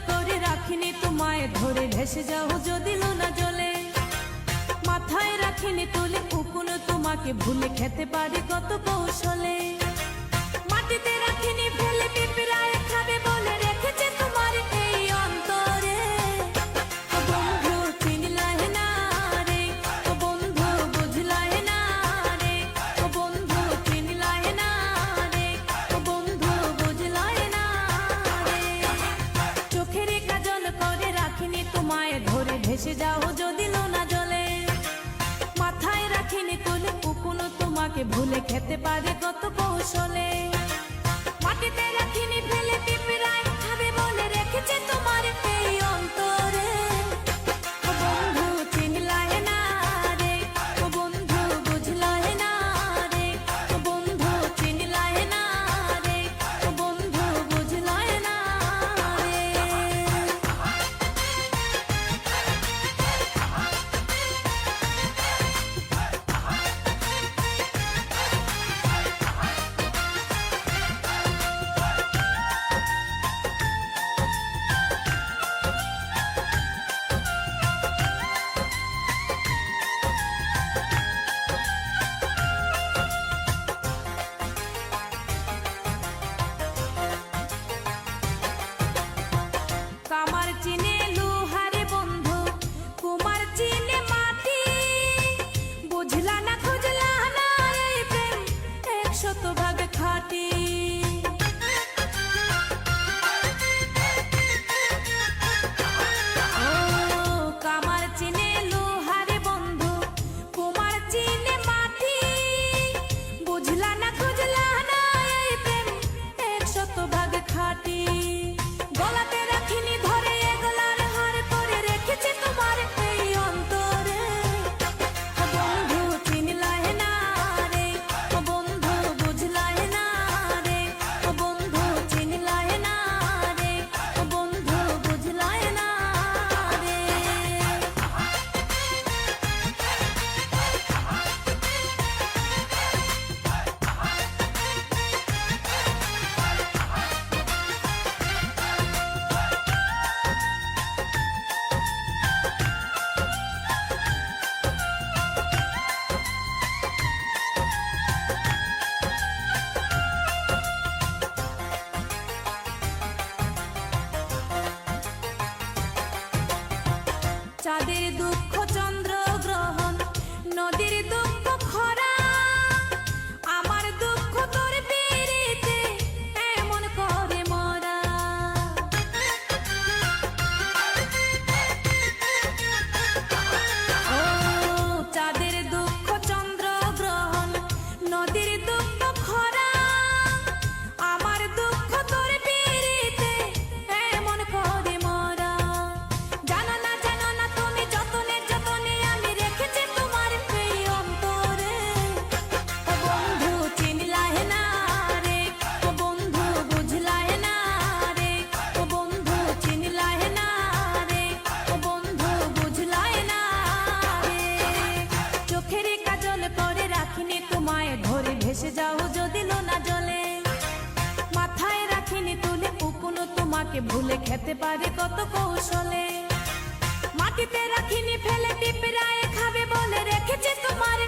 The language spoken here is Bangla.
করে রাখিনি তোমায় ধরে ভেসে যাও যদি লোনা জলে। মাথায় রাখিনি তুলে উকুন তোমাকে ভুলে খেতে পারি কত কৌশলে। মাটিতে রাখিনি ফেলে পিঁপড়ায় খাবে বলে রেখেছে তোমার এই অন্তরে। ও বন্ধু চিনলাহে না রে, ও বন্ধু বুঝলাহে না রে, ও বন্ধু চিনলাহে না রে, ও বন্ধু বুঝলাহে না রে। চোখের কাজল করে রাখিনি তোমায় ধরে ভেসে যাও যদি লোনা জলে। মাথায় রাখিনি তুলে উকুন তোমাকে ভুলে খেতে পারে কত কৌশলে। মাটিতে রাখিনি ফেলে পিঁপড়ায় খাবে বলে রেখেছে তোমার এই অন্তরে। ও বন্ধু চিনলাহে না রে, ও বন্ধু বুঝলাহে না রে, ও বন্ধু চিনলাহে না রে, ও বন্ধু বুঝলাহে না রে। কামার চিনে লোহারে বন্ধু, কুমার চিনে মাটি। বুঝলা না খুঁজলা না এই প্রেম 100 ভাগ খাঁটি। ও কামার চিনে লোহারে বন্ধু, কুমার চিনে মাটি। বুঝলা না খুঁজলা না এই প্রেম 100 ভাগ খাঁটি। গলাতে রাখিনি ধরে এগলার হার করে রেখেছে তোমার এই অন্তরে। ও বন্ধু চিনলাহে না রে, ও বন্ধু বুঝলাহে না রে, ও বন্ধু চিনলাহে না রে, ও বন্ধু বুঝলাহে না রে। চাঁদের দুঃখ চন্দ্র গ্রহণ, নদীর দুঃখ খরা। আমার দুঃখ তোর পিরিতে এমন করে মরা। ও চাঁদের দুঃখ চন্দ্র গ্রহণ, নদীর দুঃখ খরা। আমার দুঃখ তোর পিরিতে এমন করে মরা। জানো না তুমি যতনে যতনে আমি রেখেছি তোমার এই অন্তরে। ও বন্ধু চিনলাহে না রে, ও বন্ধু বুঝলাহে না রে, ও বন্ধু চিনলাহে না রে, ও বন্ধু বুঝলাহে না রে। চোখের কাজল করে রাখিনি তোমায় ধরে ভেসে যাও যদি লোনা জলে। মাথায় রাখিনি তুলে উকুন তোমাকে ভুলে খেতে পারে কত কৌশলে। মাটিতে রাখিনি ফেলে পিঁপড়ায় খাবে বলে রেখেছে তোমার